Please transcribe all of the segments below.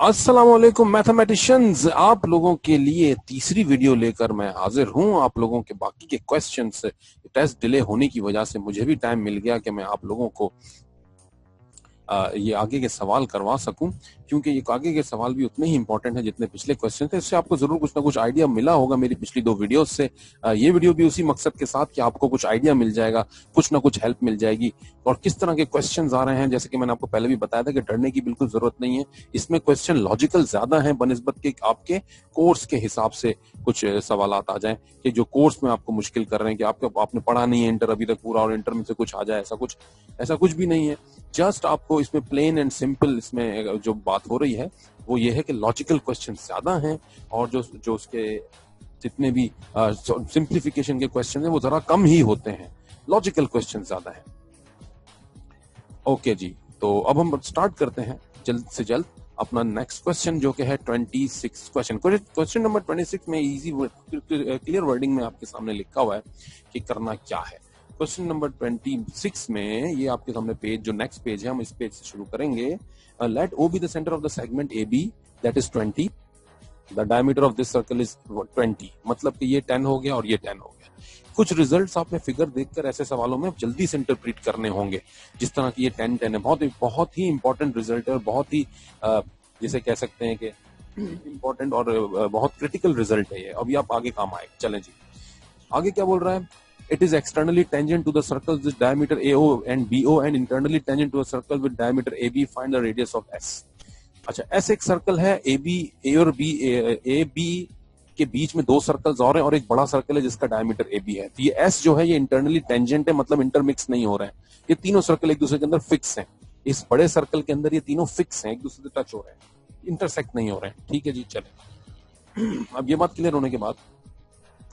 अस्सलामुअलैकुम मैथमेटिशियंस, आप लोगों के लिए तीसरी वीडियो लेकर मैं हाजिर हूं। आप लोगों के बाकी के क्वेश्चंस टेस्ट डिले होने की वजह से मुझे भी टाइम मिल गया कि मैं आप लोगों को ये आगे के सवाल करवा सकूं, क्योंकि ये आगे के सवाल भी उतने ही इंपॉर्टेंट हैं जितने पिछले क्वेश्चन थे। इससे आपको जरूर कुछ ना कुछ आइडिया मिला होगा मेरी पिछली दो वीडियोस से। ये वीडियो भी उसी मकसद के साथ कि आपको कुछ आइडिया मिल जाएगा, कुछ ना कुछ हेल्प मिल जाएगी। और किस तरह के क्वेश्चन आ रहे हैं, जैसे कि मैंने आपको पहले भी बताया था कि डरने की बिल्कुल जरूरत नहीं है। इसमें क्वेश्चन लॉजिकल ज्यादा है बनिस्बत के आपके कोर्स के हिसाब से कुछ सवाल आ जाए कि जो कोर्स में आपको मुश्किल कर रहे हैं कि आपने पढ़ा नहीं है इंटर अभी तक पूरा और इंटर में से कुछ आ जाए, ऐसा कुछ भी नहीं है। जस्ट आपको इसमें प्लेन एंड सिंपल इसमें जो बात हो रही है वो ये है कि लॉजिकल क्वेश्चन ज्यादा हैं और जो उसके जितने भी सिंप्लीफिकेशन के क्वेश्चन हैं वो जरा कम ही होते हैं, लॉजिकल क्वेश्चन ज्यादा है। ओके जी, तो अब हम स्टार्ट करते हैं जल्द से जल्द अपना नेक्स्ट क्वेश्चन, जो कि है 26 क्वेश्चन नंबर 26 में इजी क्लियर वर्डिंग में आपके सामने लिखा हुआ है कि करना क्या है। क्वेश्चन नंबर 26 में ये आपके सामने पेज, जो नेक्स्ट पेज है, हम इस पेज से शुरू करेंगे। Let O be the centre of the segment A B, that is 20, the diameter of this circle is 20। मतलब कि ये 10 हो गया और ये 10 हो गया। कुछ रिजल्ट्स आपने फिगर देखकर ऐसे सवालों में जल्दी से इंटरप्रेट करने होंगे, जिस तरह की ये 10-10 है। बहुत ही इंपॉर्टेंट रिजल्ट है और बहुत ही जिसे कह सकते हैं कि इंपॉर्टेंट और बहुत क्रिटिकल रिजल्ट है ये। अभी आप आगे काम आए। चलें जी, आगे क्या बोल रहा है। It is externally tangent to the circle with diameter AO and BO and internally tangent to a circle with diameter AB. Find the radius of S. अच्छा, S एक सर्कल है, A और B के बीच में दो सर्कल्स और हैं और एक बड़ा सर्कल है जिसका डायमीटर AB है। तो ये S जो है ये इंटरनली टेंजेंट है, मतलब इंटरमिक्स नहीं हो रहे हैं। ये तीनों सर्कल एक दूसरे के अंदर फिक्स हैं। इस बड़े सर्कल के अंदर ये तीनों फिक्स हैं, एक दूसरे से टच हो रहे हैं, इंटरसेक्ट नहीं हो रहे हैं। ठीक है जी, चले। अब ये बात क्लियर होने के बाद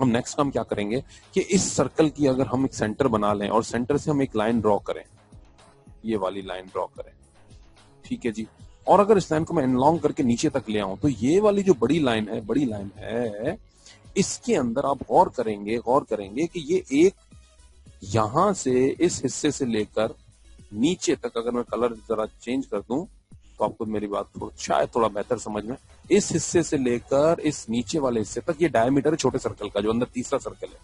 हम नेक्स्ट काम क्या करेंगे कि इस सर्कल की अगर हम एक सेंटर बना लें और सेंटर से हम एक लाइन ड्रॉ करें, ये वाली लाइन ड्रॉ करें। ठीक है जी, और अगर इस लाइन को मैं एनलॉन्ग करके नीचे तक ले आऊं तो ये वाली जो बड़ी लाइन है इसके अंदर आप गौर करेंगे कि ये एक यहां से इस हिस्से से लेकर नीचे तक, अगर मैं कलर जरा चेंज कर दूं तो आपको मेरी बात शायद थोड़ा बेहतर समझ में, इस हिस्से से लेकर इस नीचे वाले हिस्से तक ये डायमीटर है छोटे सर्कल का, जो अंदर तीसरा सर्कल है।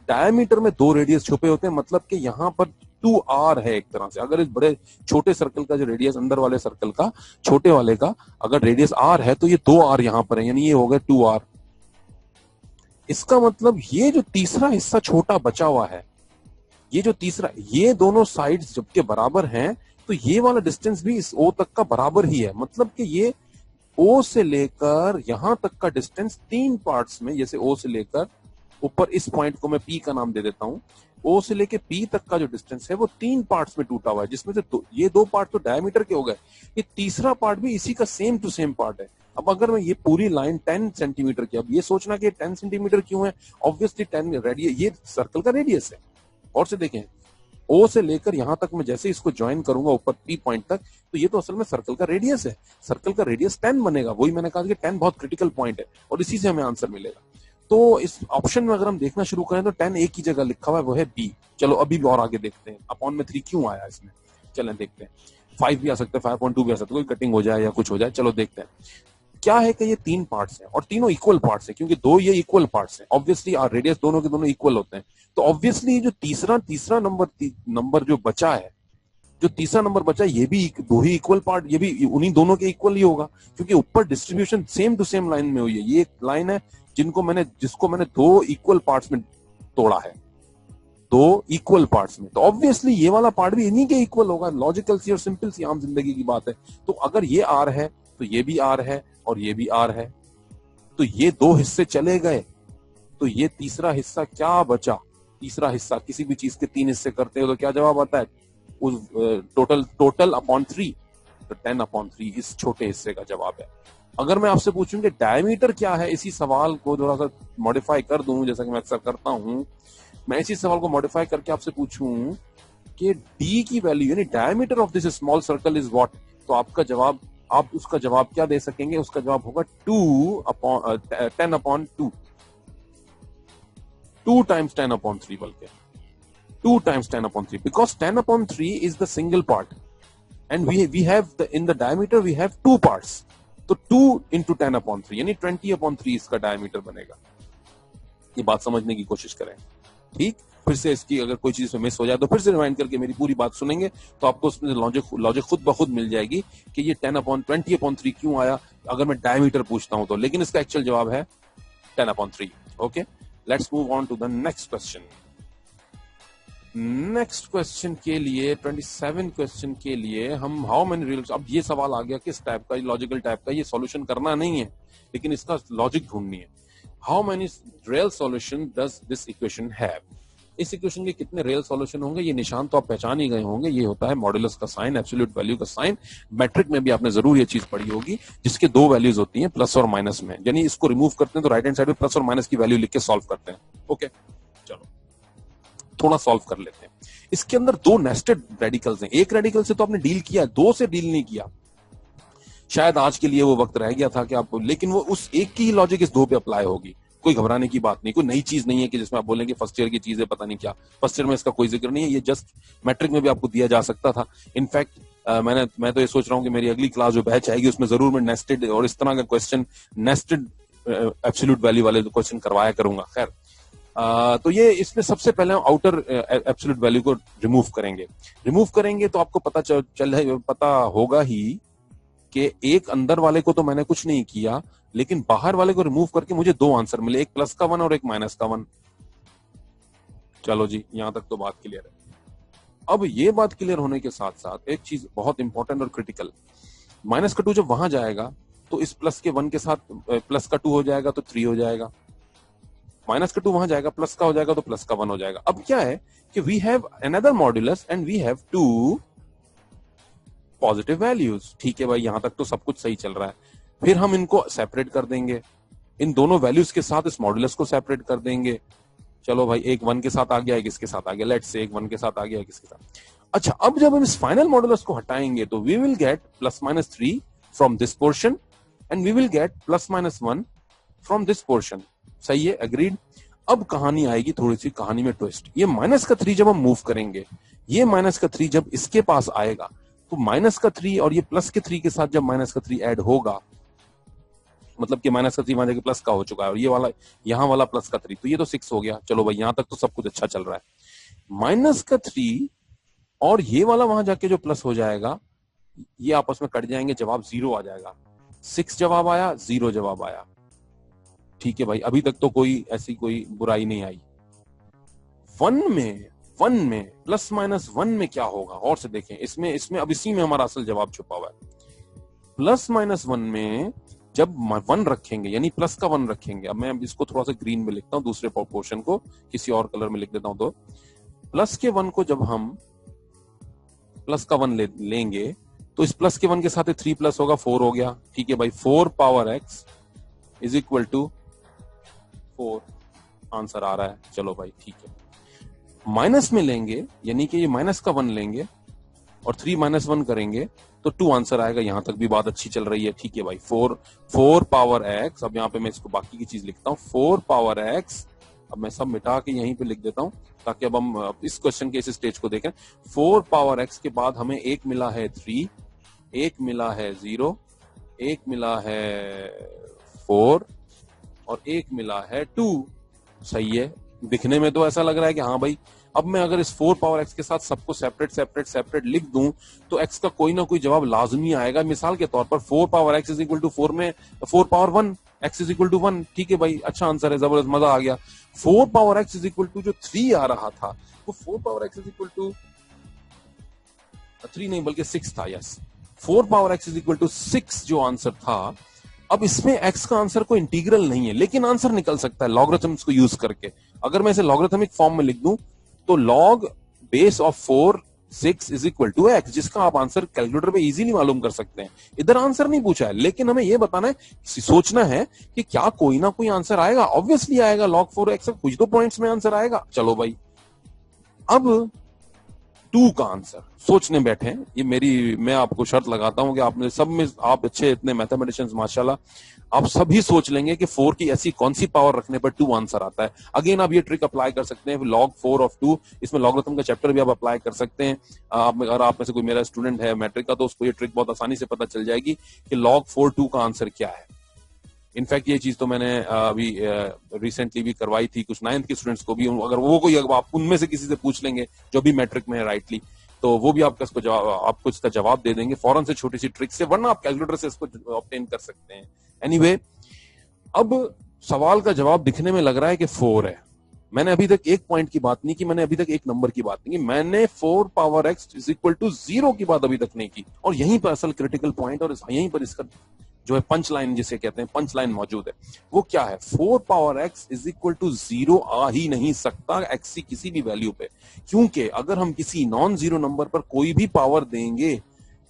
डायमीटर में दो रेडियस छुपे होते हैं, मतलब कि यहाँ पर 2r है एक तरह से। अगर इस बड़े छोटे सर्कल का जो रेडियस, अंदर वाले सर्कल का छोटे वाले का अगर रेडियस r है तो ये 2r यहाँ पर है, यानी ये हो गया 2r। इसका मतलब ये जो तीसरा हिस्सा छोटा बचा हुआ है, ये दोनों साइड्स जबकि बराबर हैं तो ये वाला डिस्टेंस भी इस O तक का बराबर ही है। मतलब कि ये O से लेकर यहां तक का डिस्टेंस तीन पार्ट्स में, जैसे O से लेकर ऊपर इस पॉइंट को मैं P का नाम दे देता हूं, O से लेकर P तक का जो डिस्टेंस है वो तीन पार्ट्स में टूटा हुआ है, जिसमें से ये दो पार्ट तो डायमीटर के हो गए, ये तीसरा पार्ट भी इसी का सेम टू सेम पार्ट है। अब अगर मैं ये पूरी लाइन 10 सेंटीमीटर की, अब ये सोचना कि 10 सेंटीमीटर क्यों है, ऑब्वियसली 10 रेडियस, ये सर्कल का रेडियस है। और से देखें, O से लेकर यहां तक मैं जैसे इसको ज्वाइन करूंगा ऊपर P पॉइंट तक, तो ये तो असल में सर्कल का रेडियस है। सर्कल का रेडियस 10 बनेगा। वही मैंने कहा कि 10 बहुत क्रिटिकल पॉइंट है और इसी से हमें आंसर मिलेगा। तो इस ऑप्शन में अगर हम देखना शुरू करें तो 10 एक ही जगह लिखा हुआ है, वो है B। चलो अभी भी और आगे देखते हैं, अपॉन में 3 क्यों आया इसमें, चलें देखते हैं। 5 भी आ सकता है, 5.2 भी आ सकता है, कोई कटिंग हो जाए या कुछ हो जाए। चलो देखते हैं क्या है कि ये तीन पार्ट्स हैं और तीनों इक्वल पार्ट्स हैं, क्योंकि दो ये इक्वल पार्ट्स हैं। ऑब्वियसली रेडियस दोनों के दोनों इक्वल होते हैं, तो ऑब्वियसली जो तीसरा नंबर जो बचा है, ये भी दो ही इक्वल पार्ट, ये भी उन्हीं दोनों के इक्वल ही होगा, क्योंकि ऊपर distribution same to same line में हुई है। ये एक लाइन है जिसको मैंने दो इक्वल पार्ट्स में तोड़ा है, दो इक्वल पार्ट्स में, तो ऑब्वियसली ये वाला पार्ट भी इन्हीं के इक्वल होगा। लॉजिकल सी और सिंपल सी आम जिंदगी की बात है। तो अगर ये आर है तो ये भी आर है और ये भी आर है, तो ये दो हिस्से चले गए, तो ये तीसरा हिस्सा क्या बचा। तीसरा हिस्सा किसी भी चीज के तीन हिस्से करते हो तो क्या जवाब आता है, उस टोटल अपॉन 3, तो 10/3 इस छोटे हिस्से का जवाब है। अगर मैं आपसे पूछूं कि डायमीटर क्या है, इसी सवाल को थोड़ा सा मॉडिफाई कर दूं, जैसा कि मैं अक्सर करता हूं, मैं इसी सवाल को मॉडिफाई करके आपसे पूछूं कि डी की वैल्यू यानी diameter of this small circle is what, तो आप उसका जवाब क्या दे सकेंगे, उसका जवाब होगा 10/2, 2 times 10/3, बल्कि 2 times 10/3, because 10/3 is the single part and we have in the diameter we have two parts, तो 2 इंटू 10/3 यानी 20/3 इसका डायमीटर बनेगा। ये बात समझने की कोशिश करें, ठीक। फिर से इसकी अगर कोई चीज मिस हो जाए तो फिर से रिवाइंड करके मेरी पूरी बात सुनेंगे तो आपको उसमें लॉजिक खुद ब खुद मिल जाएगी कि ये 20/3 क्यों आया अगर मैं डायमीटर पूछता हूं तो, लेकिन इसका एक्चुअल जवाब है 10/3। Okay, let's move on to the next question. Next question के लिए 27 क्वेश्चन के लिए हम हाउ मेनी रियल, अब ये सवाल आ गया किस टाइप का, लॉजिकल टाइप का, ये सॉल्यूशन करना नहीं है लेकिन इसका लॉजिक ढूंढनी है। How many real solution does this equation have, इस इक्वेशन के कितने रियल सॉल्यूशन होंगे, ये निशान तो आप पहचान ही गए होंगे, ये होता है मॉड्यूलस का साइन, एब्सोल्यूट वैल्यू का साइन। मैट्रिक में भी आपने जरूर ये चीज पढ़ी होगी जिसके दो वैल्यूज होती हैं प्लस और माइनस में, यानी इसको रिमूव करते हैं तो राइट हैंड साइड में प्लस और माइनस की वैल्यू लिख के सॉल्व करते हैं। ओके, चलो थोड़ा सॉल्व कर लेते हैं। इसके अंदर दो नेस्टेड रेडिकल्स हैं, एक रेडिकल से तो आपने डील किया, दो से डील नहीं किया। शायद आज के लिए वो वक्त रह गया था कि आप, लेकिन वो उस एक की लॉजिक इस दो पे अप्लाई होगी, कोई घबराने की बात नहीं, कोई नई चीज नहीं है कि जिसमें आप बोलेंगे फर्स्ट ईयर की चीज है पता नहीं क्या, फर्स्ट ईयर में इसका कोई जिक्र नहीं है, ये जस्ट मैट्रिक में भी आपको दिया जा सकता था। इनफैक्ट मैं तो ये सोच रहा हूँ कि मेरी अगली क्लास जो बैच आएगी उसमें जरूर मैं नेस्टेड और इस तरह का क्वेश्चन, नेस्टेड एब्सोल्यूट वैल्यू वाले क्वेश्चन करवाया करूंगा। खैर, तो ये इसमें सबसे पहले आउटर एब्सोल्यूट वैल्यू को रिमूव करेंगे तो आपको पता होगा ही कि एक अंदर वाले को तो मैंने कुछ नहीं किया, लेकिन बाहर वाले को रिमूव करके मुझे दो आंसर मिले, एक प्लस का 1 और एक माइनस का 1। चलो जी, यहां तक तो बात क्लियर है। अब ये बात क्लियर होने के साथ साथ एक चीज बहुत इंपॉर्टेंट और क्रिटिकल, माइनस का 2 जब वहां जाएगा तो इस प्लस के 1 के साथ प्लस का 2 हो जाएगा तो 3 हो जाएगा, माइनस का 2 वहां जाएगा प्लस का हो जाएगा तो प्लस का 1 हो जाएगा। अब क्या है कि we have another modulus and we have 2 positive values. ठीक है भाई, यहां तक तो सब कुछ सही चल रहा है। फिर हम इनको सेपरेट कर देंगे, इन दोनों वैल्यूज के साथ इस मॉड्यूलस को सेपरेट कर देंगे। चलो भाई, एक 1 के साथ आ गया, एक इसके साथ आ गया, लेट्स से एक 1 के साथ आ गया, एक इसके साथ। अच्छा, अब जब हम इस फाइनल मॉड्यूलस को हटाएंगे तो we will get +-3 from this portion and we will get +-1 from this portion. सही है, एग्रीड। अब कहानी आएगी, थोड़ी सी कहानी में ट्विस्ट। ये -3 जब हम मूव करेंगे, ये -3 जब इसके पास आएगा तो -3 और ये +3 के साथ जब -3 ऐड होगा, मतलब कि -3 वहां जाके प्लस का हो चुका है और ये वाला यहां वाला +3, तो ये तो 6 हो गया। चलो भाई, यहां तक तो सब कुछ अच्छा चल रहा है। -3 और ये वाला वहां जाके जो प्लस हो जाएगा, ये आपस में कट जाएंगे, जवाब 0 आ जाएगा। 6 जवाब आया, 0 जवाब आया। ठीक है भाई, अभी तक तो कोई ऐसी कोई बुराई नहीं आई। 1 में +-1 में क्या होगा, और से देखें, इसमें अब इसी में हमारा असल जवाब छुपा हुआ है। +-1 में जब 1 रखेंगे, यानी प्लस का 1 रखेंगे, अब मैं इसको थोड़ा सा ग्रीन में लिखता हूं, दूसरे पोर्शन को किसी और कलर में लिख देता हूं, तो प्लस के 1 को जब हम प्लस का 1 लेंगे तो इस प्लस के 1 के साथ 3 प्लस होगा, 4 हो गया। ठीक है भाई, 4 power x is equal to 4 answer आ रहा है। चलो भाई, ठीक है। माइनस में लेंगे, यानी कि ये माइनस का 1 लेंगे और 3 - 1 करेंगे तो 2 आंसर आएगा। यहां तक भी बात अच्छी चल रही है। ठीक है भाई, 4 पावर x, अब यहां पे मैं इसको बाकी की चीज लिखता हूं, 4 पावर x, अब मैं सब मिटा के यहीं पे लिख देता हूं ताकि अब हम इस क्वेश्चन के इस स्टेज को देखें। 4 पावर x के बाद हमें एक मिला है 3, एक मिला है 0, एक मिला है 4 और एक मिला है 2। सही है, दिखने में तो ऐसा लग रहा है कि हाँ भाई, अब मैं अगर इस 4 पावर x के साथ सबको सेपरेट लिख दूं तो x का कोई ना कोई जवाब लाजमी आएगा। मिसाल के तौर पर 4 power x is equal to 4 में 4 power 1 x is equal to 1। ठीक है भाई, अच्छा आंसर है, जबरदस्त, मजा आ गया। 4 power x is equal to जो 3 आ रहा था, वो 4 power x is equal to 3 नहीं बल्कि 6 था। Yes, 4 power x is equal to 6 जो आंसर था। अब इसमें x का आंसर कोई इंटीग्रल नहीं है, लेकिन आंसर निकल सकता है लॉगरिथम्स को यूज करके। अगर मैं इसे लॉगरिथमिक फॉर्म में लिख दूं तो log base of 4 6 is equal to x, जिसका आप आंसर कैलकुलेटर पे इजीली मालूम कर सकते हैं। इधर आंसर नहीं पूछा है, लेकिन हमें यह बताना है, सोचना है कि क्या कोई ना कोई आंसर आएगा। ऑब्वियसली आएगा, log 4x कुछ तो पॉइंट्स में आंसर आएगा। चलो भाई, अब 2 का आंसर सोचने बैठे हैं। ये मैं आपको शर्त लगाता हूं कि आपने सब में, आप अच्छे इतने मैथमेटिशियंस माशाल्लाह, आप सभी सोच लेंगे कि 4 की ऐसी कौन सी पावर रखने पर 2 आंसर आता है। अगेन आप ये ट्रिक अप्लाई कर सकते हैं, log 4 ऑफ 2, इसमें लॉगरिथम का चैप्टर भी आप अप्लाई कर सकते हैं। अगर आप में से कोई मेरा स्टूडेंट है मैट्रिक का, तो उसको ये ट्रिक बहुत आसानी से पता चल जाएगी कि log 4 2 का आंसर क्या है। इनफैक्ट ये चीज तो मैंने अभी रिसेंटली भी करवाई थी कुछ 9th के स्टूडेंट्स को भी। अगर वो कोई, अगर आप उनमें से किसी से पूछ लेंगे जो भी मैट्रिक में है राइटली, तो वो भी आपको इसका जवाब दे देंगे फौरन से, छोटी सी ट्रिक से, वरना आप कैलकुलेटर से इसको ऑब्टेन कर सकते हैं। एनीवे, अब सवाल का जवाब दिखने में लग रहा है कि 4 है। मैंने अभी तक एक पॉइंट की बात नहीं की, मैंने अभी तक एक नंबर की बात नहीं की, मैंने 4 power x is equal to 0 की बात अभी तक नहीं की। और यहीं पर असल क्रिटिकल पॉइंट और यहीं पर इसका जो है पंच लाइन जिसे कहते हैं, पंच लाइन मौजूद है। वो क्या है? 4 power x is equal to 0 आ ही नहीं सकता x की किसी भी वैल्यू पे, क्योंकि अगर हम किसी नॉन जीरो नंबर पर कोई भी पावर देंगे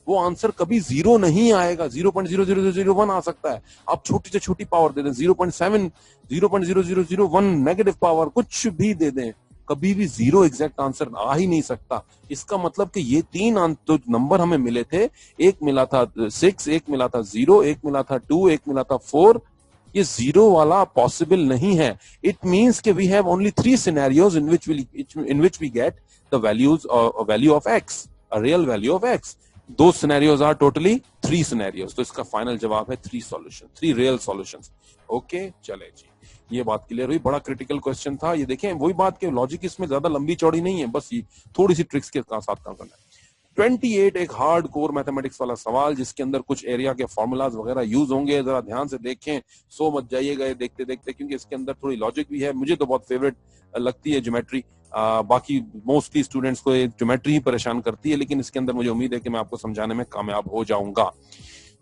वो आंसर कभी 0 नहीं आएगा। 0.00001 आ सकता है। आप छोटी से छोटी पावर दे दें, 0.7, 0.0001 नेगेटिव पावर कुछ भी दे दें, कभी भी 0 एग्जैक्ट आंसर आ ही नहीं सकता। इसका मतलब कि ये 3 तो नंबर हमें मिले थे, एक मिला था 6, एक मिला था 0, एक मिला था 2, एक मिला था 4, ये 0 वाला पॉसिबल नहीं है। इट मींस कि we have only 3 scenarios in which we get the value of x, a real value of x। 2 scenarios are totally 3 scenarios. तो इसका फाइनल जवाब है 3 सॉल्यूशन, 3 रियल सॉल्यूशंस। ओके, चले जी, ये बात क्लियर हुई। बड़ा क्रिटिकल क्वेश्चन था ये। देखें, वही बात के लॉजिक इसमें ज्यादा लंबी चौड़ी नहीं है, बस ये थोड़ी सी ट्रिक्स के साथ काम करना है। 28 एक हार्ड कोर मैथमेटिक्स वाला सवाल, जिसके अंदर कुछ एरिया के फॉर्मूलाज वगैरह यूज होंगे। जरा ध्यान से देखें, सो मत जाइएगा देखते देखते, क्योंकि इसके अंदर थोड़ी लॉजिक भी है। मुझे तो बहुत फेवरेट लगती है ज्योमेट्री। बाकी मोस्टली स्टूडेंट्स को ज्योमेट्री ही परेशान करती है, लेकिन इसके अंदर मुझे उम्मीद है कि मैं आपको समझाने में कामयाब हो जाऊंगा।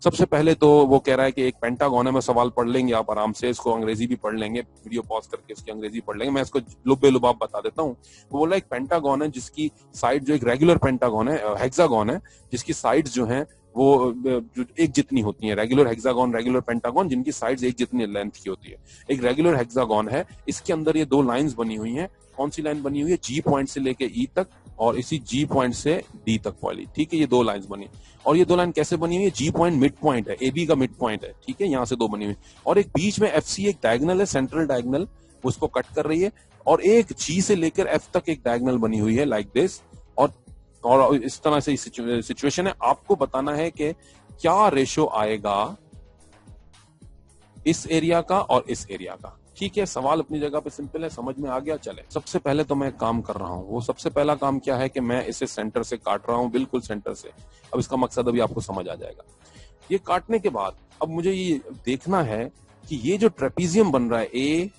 सबसे पहले तो वो कह रहा है कि एक पेंटागन है, मैं सवाल पढ़ लेंगे आप आराम से, इसको अंग्रेजी भी पढ़ लेंगे, वीडियो पॉज करके इसकी अंग्रेजी पढ़ लेंगे। मैं इसको लुब्बे लुबाब बता देता हूँ। वो बोला एक पेंटागन है जिसकी साइड, जो एक रेगुलर पेंटागन है, हेक्सागन है, जिसकी साइड्स जो हैं वो जो एक जितनी होती हैं। रेगुलर हेक्सागन, रेगुलर पेंटागन, जिनकी साइड्स एक जितनी लेंथ की होती है। एक रेगुलर हेक्सागन है, इसके अंदर ये 2 लाइंस बनी हुई हैं। कौन सी लाइन बनी हुई है? जी पॉइंट से लेके ई तक, और इसी जी पॉइंट से डी तक वाली, ठीक है। ये 2 लाइंस बनी, और ये 2 लाइन कैसे बनी हुई है? जी पॉइंट मिड पॉइंट है, ए बी का मिड पॉइंट है, ठीक है, यहाँ से 2 बनी हुई, और एक बीच में एफ सी एक डायगोनल है, सेंट्रल डायगोनल, उसको कट कर रही है, और एक जी से लेकर एफ तक एक डायगोनल बनी हुई है लाइक दिस। और इस तरह से सिचुएशन है। आपको बताना है कि क्या रेशो आएगा इस एरिया का और इस एरिया का, ठीक है। सवाल अपनी जगह पे सिंपल है, समझ में आ गया। चले, सबसे पहले तो मैं काम कर रहा हूं। वो सबसे पहला काम क्या है कि मैं इसे सेंटर से काट रहा हूं, बिल्कुल सेंटर से। अब इसका मकसद अभी आपको समझ आ जाएगा। ये काटने के बाद अब मुझे ये देखना है कि ये जो ट्रेपीजियम बन रहा है, ए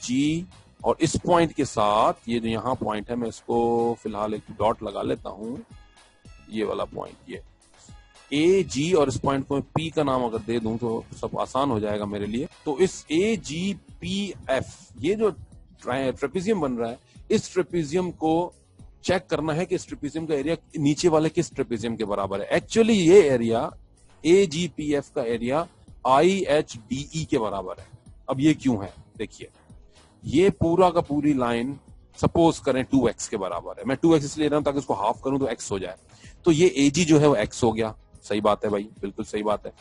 जी, और इस पॉइंट के साथ ये जो यहाँ पॉइंट है, मैं इसको फिलहाल एक डॉट लगा लेता हूं, ये वाला पॉइंट, ये ए जी, और इस पॉइंट को मैं पी का नाम अगर दे दूं तो सब आसान हो जाएगा मेरे लिए। तो इस ए जी पी एफ, ये जो ट्रेपीजियम बन रहा है, इस ट्रेपीजियम को चेक करना है कि इस ट्रेपीजियम का एरिया नीचे वाले किस ट्रेपीजियम के बराबर है। एक्चुअली ये area A G P F का area I H D E के बराबर है। अब ये क्यों है? देखिए, ये पूरा का पूरी लाइन सपोज करें 2x के बराबर है। मैं 2x इसलिए ले रहा हूं ताकि इसको हाफ करूं तो x हो जाए। तो ये एजी जो है वो x हो गया। सही बात है भाई, बिल्कुल सही बात है।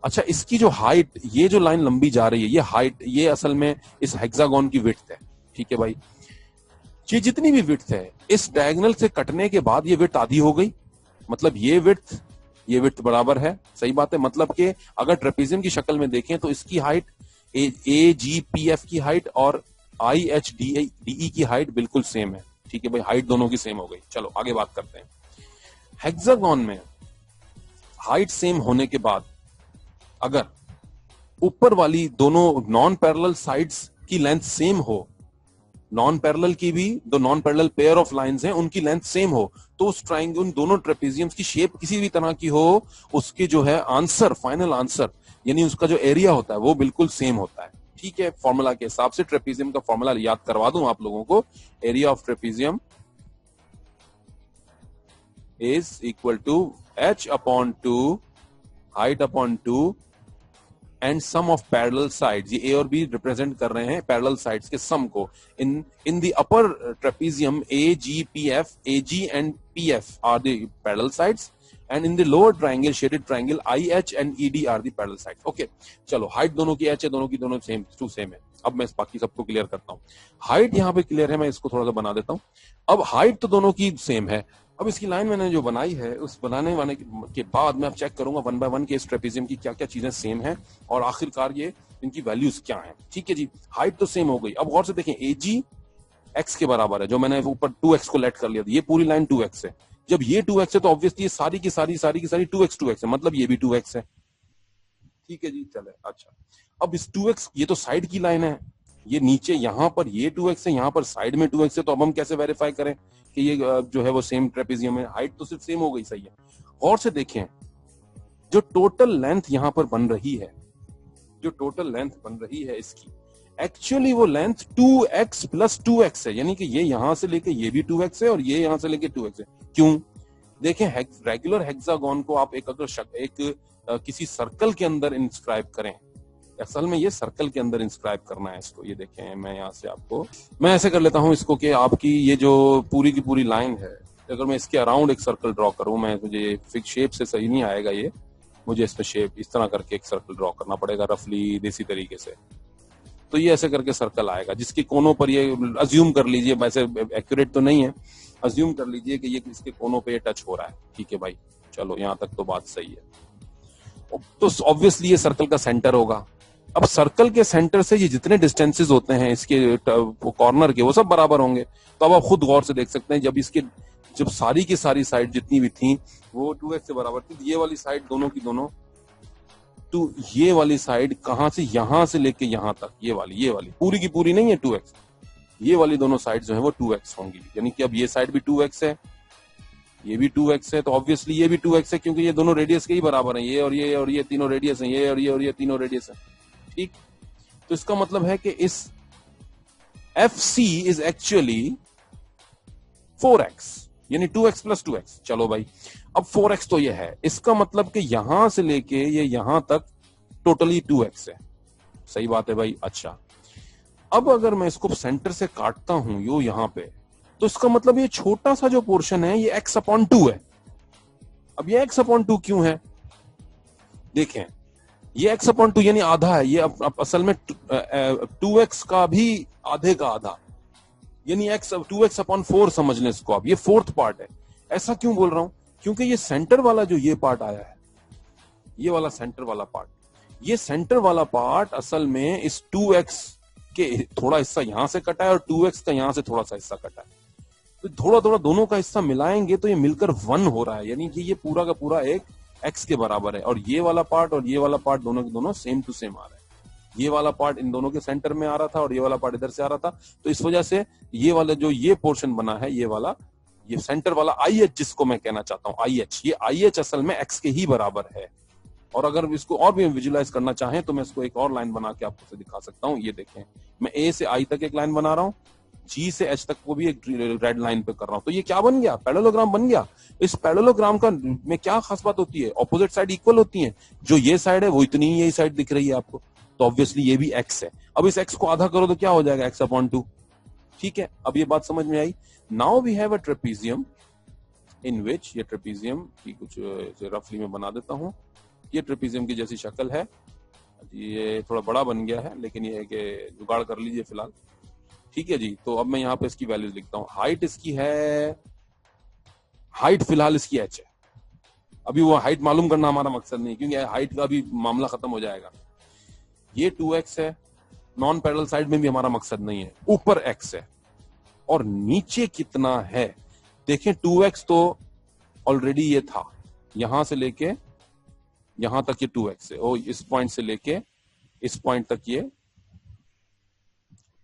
अच्छा, इसकी जो हाइट, ये जो लाइन लंबी जा रही है, ये हाइट, ये असल में इस हेक्सागन की विड्थ है, ठीक है भाई। ये जितनी भी विड्थ है, इस डायगोनल से कटने के बाद ये विड्थ आधी हो गई, मतलब ये विड्थ बराबर है। सही बात है। मतलब कि अगर ट्रेपीजियम की शक्ल में देखें तो इसकी हाइट, ए जी पी एफ की हाइट और आई एच डी ई की हाइट बिल्कुल सेम है, ठीक है भाई। हाइट दोनों की सेम हो गई। चलो आगे बात करते हैं। हेक्सागन में हाइट सेम होने के बाद अगर ऊपर वाली दोनों नॉन पैरेलल साइड्स की लेंथ सेम हो, नॉन पैरेलल की भी, दो non parallel pair of lines हैं, उनकी लेंथ सेम हो, तो उस ट्राइंगल, उन दोनों ट्रेपीजियम्स की शेप किसी भी तरह की हो, उसके जो है आंसर, फाइनल आंसर, यानी उसका जो एरिया होता है वो बिल्कुल सेम होता है, ठीक है। फॉर्मूला के हिसाब से ट्रेपीजियम का फॉर्मूला याद करवा दूं आप लोगों को। Area of trapezium is equal to h upon 2 height upon 2 and sum of parallel sides, ये ए और बी रिप्रेजेंट कर रहे हैं पैरेलल साइड्स के सम को। In the upper trapezium A G P F, A G and P F are the parallel sides, and in the lower triangle shaded triangle I H and E D are the parallel sides. Okay, चलो height दोनों की H है, दोनों की दोनों same है। अब मैं बाकी सबको क्लियर करता हूँ। हाइट यहाँ पे क्लियर है, मैं इसको थोड़ा सा बना देता हूँ। अब हाइट तो दोनों की सेम है। अब इसकी लाइन मैंने जो बनाई है, उस बनाने वाले के बाद मैं अब चेक करूंगा वन बाय वन के इस ट्रेपीजियम की क्या क्या चीजें सेम हैं और आखिरकार ये इनकी वैल्यूज क्या हैं। ठीक है जी, हाइट तो सेम हो गई। अब गौर से देखें, ए जी एक्स के बराबर है, जो मैंने ऊपर 2x को लेट कर लिया था, ये पूरी लाइन 2x है। जब ये 2x है तो ऑब्वियसली ये सारी की सारी 2x है, मतलब ये भी 2x है। ठीक है जी, चले। अच्छा, अब इस 2x, ये तो साइड की लाइन है, ये नीचे यहाँ पर ये 2x है, यहाँ पर साइड में 2x है, तो अब हम कैसे वेरीफाई करें कि ये जो है वो सेम ट्रेपीजियम है? हाइट तो सिर्फ सेम हो गई, सही है। गौर से देखें, जो टोटल लेंथ यहाँ पर बन रही है, जो टोटल लेंथ बन रही है इसकी, एक्चुअली वो लेंथ 2x प्लस 2x है, यानी कि ये यहां से लेके ये भी 2x है और ये यहां से लेके 2x है। क्यों? देखें, रेगुलर हेक्सागोन को आप किसी सर्कल के अंदर इंस्क्राइब करें, असल में ये सर्कल के अंदर इंस्क्राइब करना है इसको। ये देखें, मैं यहाँ से आपको, मैं ऐसे कर लेता हूँ इसको कि आपकी ये जो पूरी की पूरी लाइन है, अगर मैं इसके अराउंड एक सर्कल ड्रॉ करूं, मैं मुझे फिक्स शेप से सही नहीं आएगा ये, मुझे इस पे शेप इस तरह करके एक सर्कल ड्रॉ करना पड़ेगा रफली देसी तरीके से। तो ये ऐसे करके सर्कल आएगा जिसके कोनों पर ये अज्यूम कर लीजिए, वैसे एक्यूरेट तो नहीं है, अज्यूम कर लीजिए कि ये इसके कोनों पे ये टच हो रहा है। ठीक है भाई, चलो यहाँ तक तो बात सही है। तो ऑब्वियसली ये सर्कल का सेंटर होगा। अब सर्कल के सेंटर से ये जितने डिस्टेंसेस होते हैं इसके कॉर्नर के, वो सब बराबर होंगे। तो अब आप खुद गौर से देख सकते हैं, जब सारी की सारी साइड जितनी भी थी वो 2x से बराबर थी, ये वाली साइड दोनों की दोनों, तो ये वाली साइड कहां से, यहां से लेके यहां तक, ये वाली पूरी की पूरी नहीं है 2x, ये वाली दोनों साइड जो है वो 2x होंगी। यानी कि अब ये साइड भी 2x है, ये भी 2x है, तो ऑब्वियसली ये भी 2x है, क्योंकि ये दोनों रेडियस के ही बराबर हैं, ये और ये और ये तीनों रेडियस हैं, ये और ये और ये तीनों रेडियस है। ठीक, तो इसका मतलब है कि इस FC इज एक्चुअली 4x, यानी 2x प्लस 2x। चलो भाई, अब 4x तो ये है, इसका मतलब कि यहां से लेके ये यहां तक टोटली 2x है। सही बात है भाई। अच्छा, अब अगर मैं इसको सेंटर से काटता हूं यो यहां पे, तो इसका मतलब ये छोटा सा जो पोर्शन है ये x/2 है। अब ये x/2 क्यों है? देखें, ये x/2 यानी आधा है, ये अब असल में 2x का भी आधे का आधा, यानी 2x/4 समझ लें इसको आप, ये फोर्थ पार्ट है। ऐसा क्यों बोल रहा हूं? क्योंकि ये सेंटर वाला जो ये पार्ट आया है, ये वाला सेंटर वाला पार्ट, ये सेंटर वाला पार्ट असल में इस 2x के थोड़ा हिस्सा यहां से कटा है और 2x का यहां से थोड़ा सा हिस्सा कटा है, तो थोड़ा थोड़ा दोनों का हिस्सा मिलाएंगे तो ये मिलकर 1 हो रहा है, यानी कि ये पूरा का पूरा एक x के बराबर है। और ये वाला पार्ट और ये वाला पार्ट दोनों के दोनों सेम टू सेम आ रहा है। ये वाला पार्ट इन दोनों के सेंटर में आ रहा था और ये वाला पार्ट इधर से आ रहा था, तो इस वजह से ये वाला जो ये पोर्शन बना है, ये वाला, ये सेंटर वाला IH जिसको मैं कहना चाहता हूं IH, ये IH असल में x के ही बराबर है। और अगर इसको और भी विजुलाइज करना चाहें तो मैं इसको एक और लाइन बना के आपको दिखा सकता हूं। ये देखें, मैं A से I तक एक लाइन बना रहा हूं, G से H तक को भी एक रेड लाइन पे कर रहा हूं, तो ये क्या बन गया? पैरेललोग्राम बन गया। इस पैरेललोग्राम का में क्या खास बात होती है? ऑपोजिट साइड इक्वल होती है, जो ये साइड है वो इतनी ही यही साइड दिख रही है आपको, तो ऑब्वियसली ये भी x है। अब इस x को आधा करो तो क्या हो जाएगा? x/2। ठीक है, अब ये बात समझ में आई। Now we have a trapezium in which, ये ट्रेपीजियम की कुछ रफली में बना देता हूं। ये ट्रेपीजियम की जैसी शक्ल है, ये थोड़ा बड़ा बन गया है, लेकिन ये है कि जुगाड़ कर लीजिए फिलहाल। ठीक है जी, तो अब मैं यहाँ पे इसकी वैल्यूज लिखता हूँ। हाइट इसकी है, हाइट फिलहाल इसकी h है। अभी वो हाइट मालूम करना हमारा मकसद नहीं, क्योंकि हाइट का भी मामला खत्म हो जाएगा। ये 2x है, नॉन पैरेलल साइड में भी हमारा मकसद नहीं है, ऊपर x है और नीचे कितना है। देखें, 2x तो ऑलरेडी ये था, यहां से लेके यहां तक ये 2x है, और इस पॉइंट से लेके इस पॉइंट तक ये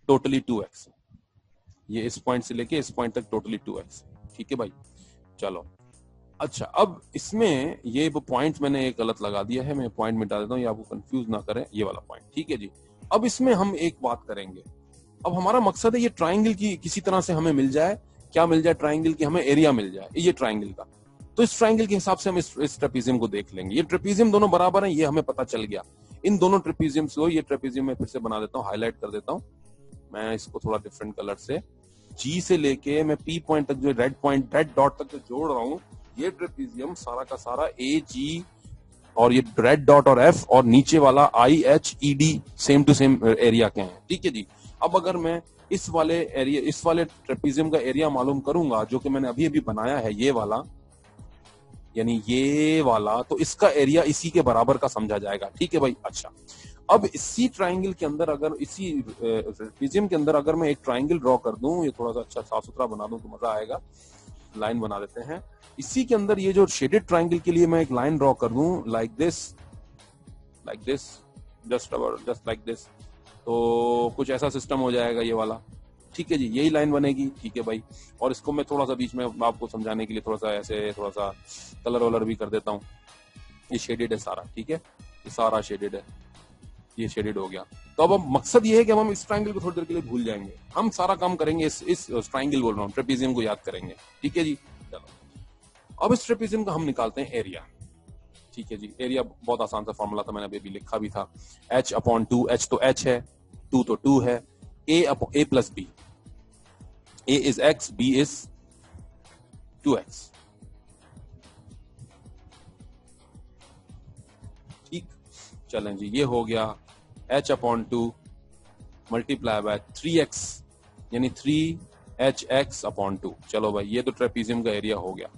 टोटली 2x है। ये इस पॉइंट से लेके इस पॉइंट तक टोटली 2x है। ठीक है भाई, चलो। अच्छा, अब इसमें ये वो पॉइंट मैंने एक गलत लगा दिया है, मैं पॉइंट मिटा देता हूँ, ये आपको कंफ्यूज ना करें, ये वाला पॉइंट। ठीक है जी, अब इसमें हम एक बात करेंगे। अब हमारा मकसद है ये ट्राइंगल की किसी तरह से हमें मिल जाए, क्या मिल जाए? ट्राइंगल की हमें एरिया मिल जाए, ये ट्राइंगल का। तो इस ट्राइंगल के हिसाब से हम इस ट्रेपीजियम को देख लेंगे। ये ट्रेपीजियम दोनों बराबर हैं, ये हमें पता चल गया। इन दोनों ट्रेपेजियम्स को, ये ट्रेपेजियम मैं फिर से बना देता हूँ, हाईलाइट कर देता हूँ मैं इसको थोड़ा डिफरेंट कलर से, जी से लेके मैं पी पॉइंट तक, जो रेड डॉट तक जो जोड़ रहा हूँ, ये ट्रेपेजियम सारा का सारा ए जी और ये रेड डॉट और एफ और नीचे वाला I H E D same to same area के हैं। ठीक है जी। अब अगर मैं इस वाले एरिया, इस वाले ट्रेपेजियम का एरिया मालूम करूंगा, जो कि मैंने अभी अभी बनाया है, ये वाला, यानी ये वाला, तो इसका एरिया इसी के बराबर का समझा जाएगा। ठीक है भाई। अच्छा, अब इसी ट्राइंगल के अंदर, अगर इसी ट्रेपेजियम के अंदर अगर मैं एक ट्राइंगल ड्रॉ कर दूं, ये थोड़ा सा अच्छा साफ सुथरा बना दूं तो मजा आएगा। लाइन बना देते हैं इसी के अंदर, ये जो शेडेड ट्राइंगल के लिए मैं एक लाइन ड्रॉ कर दूं, like this, just like this, तो कुछ ऐसा सिस्टम हो जाएगा ये वाला। ठीक है जी, यही लाइन बनेगी। ठीक है भाई। और इसको मैं थोड़ा सा बीच में आपको समझाने के लिए थोड़ा सा ऐसे थोड़ा सा कलर वलर भी कर देता हूँ। ये शेडेड है सारा। ठीक है, ये सारा शेडेड है, ये शेडेड हो गया। तो अब मकसद ये है कि हम इस ट्राइंगल को थोड़ी देर के लिए भूल जाएंगे, हम सारा काम करेंगे इस ट्राइंगल, बोल रहा हूँ, ट्रेपेजियम को याद करेंगे। ठीक है जी। चलो, अब इस ट्रेपेजियम का हम निकालते हैं एरिया। ठीक है जी। एरिया बहुत आसान सा फॉर्मूला था, मैंने अभी लिखा भी था, h अपॉन 2, h तो h है, 2 तो 2 है, a plus b, a is x, b is 2x। ठीक, चलें जी, ये हो गया h upon 2 multiply by 3x, यानी 3hx अपॉन 2। चलो भाई, ये तो ट्रेपेजियम का एरिया हो गया।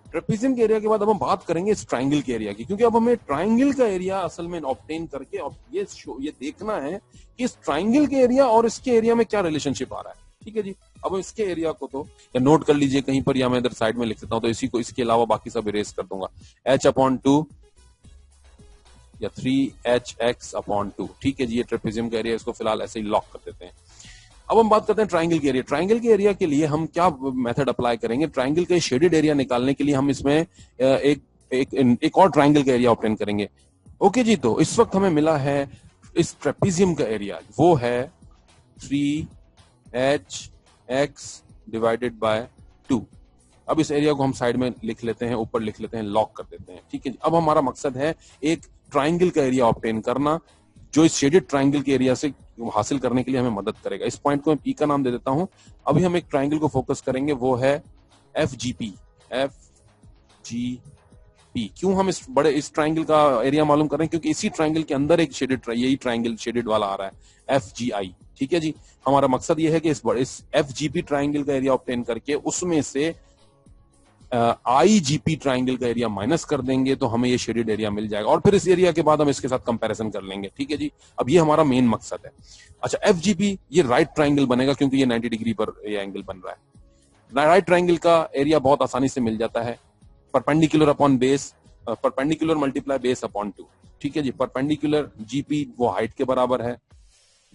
ट्रेपेजियम के एरिया के बाद अब हम बात करेंगे इस ट्राइंगल के एरिया की, क्योंकि अब हमें ट्राइंगल का एरिया असल में ऑब्टेन करके अब ये देखना है कि इस ट्राइंगल के एरिया और इसके एरिया में क्या रिलेशनशिप आ रहा है। ठीक है जी। अब इसके एरिया को तो या नोट कर लीजिए कहीं पर, या मैं इधर साइड में लिख देता हूं, तो इसी को, इसके अलावा बाकी सब इरेज कर दूंगा। h अपॉन 2 या 3hx अपॉन 2। ठीक है जी, ये ट्रेपेजियम का एरिया, इसको फिलहाल ऐसे ही लॉक कर देते हैं। अब हम बात करते हैं ट्राइंगल के एरिया। ट्राइंगल के एरिया के लिए हम क्या मेथड अप्लाई करेंगे? ट्राइंगल के शेडेड एरिया निकालने के लिए हम इसमें एक और ट्राइंगल का एरिया ऑब्टेन करेंगे। ओके जी। तो इस वक्त हमें मिला है इस ट्रेपेजियम का एरिया, वो है 3hx डिवाइडेड बाय 2। अब इस एरिया को हम साइड में लिख लेते हैं, ऊपर लिख लेते हैं, लॉक कर देते हैं। ठीक है जी। अब हमारा मकसद है एक ट्राइंगल का एरिया ऑब्टेन करना, जो इस शेडेड ट्राइंगल के एरिया से हासिल करने के लिए हमें मदद करेगा। इस पॉइंट को मैं पी का नाम दे देता हूं। अभी हम एक ट्राइंगल को फोकस करेंगे, वो है FGP। क्यों हम इस ट्राइंगल का एरिया मालूम कर रहे हैं? क्योंकि इसी ट्राइंगल के अंदर एक यही ट्राइंगल शेडेड वाला आ रहा है, FGI। ठीक है जी। हमारा मकसद ये है कि इस FGP ट्राइंगल का एरिया ऑब्टेन करके उसमें से IGP ट्राइंगल का एरिया माइनस कर देंगे तो हमें ये शेडेड एरिया मिल जाएगा, और फिर इस एरिया के बाद हम इसके साथ कंपैरिजन कर लेंगे। ठीक है जी। अब ये हमारा मेन मकसद है। अच्छा, FGP ये राइट ट्राइंगल बनेगा, क्योंकि ये 90 डिग्री पर ये एंगल बन रहा है। राइट ट्राइंगल का एरिया बहुत आसानी से मिल जाता है, perpendicular upon base, perpendicular multiply base upon 2। ठीक है जी। परपेंडिकुलर GP वो हाइट के बराबर है,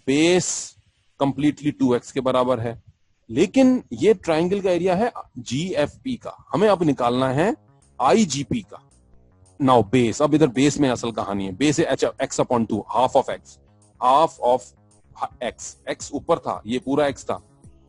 बेस कंप्लीटली 2x के बराबर है, लेकिन ये ट्राइंगल का एरिया है GFP का। हमें अब निकालना है IGP का। नाउ बेस, अब इधर बेस में असल कहानी है। बेस है x upon 2, half of x। x ऊपर था, ये पूरा x था,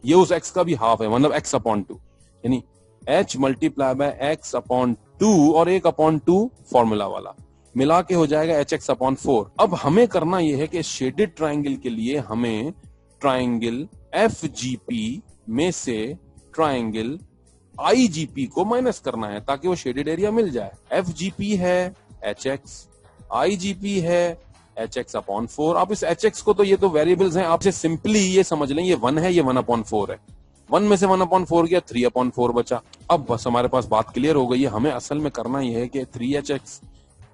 ये उस x का भी हाफ है, मतलब x अपॉन 2, यानी h multiply by x upon 2 और 1 अपॉन 2 फॉर्मूला वाला मिला के हो जाएगा hx अपॉन 4। अब हमें करना यह है कि शेडेड ट्राइंगल के लिए हमें ट्राइंगल FGP में से ट्राइंगल IGP को माइनस करना है, ताकि वो शेडेड एरिया मिल जाए। FGP है HX, IGP है HX अपॉन 4। आप इस HX को, तो ये तो वेरिएबल्स हैं, आपसे सिंपली ये समझ लें, ये 1 है, ये 1 अपॉन 4 है। 1 में से 1 अपॉन 4 गया, 3 अपॉन 4 बचा। अब बस हमारे पास बात क्लियर हो गई है। हमें असल में करना यह है कि 3hx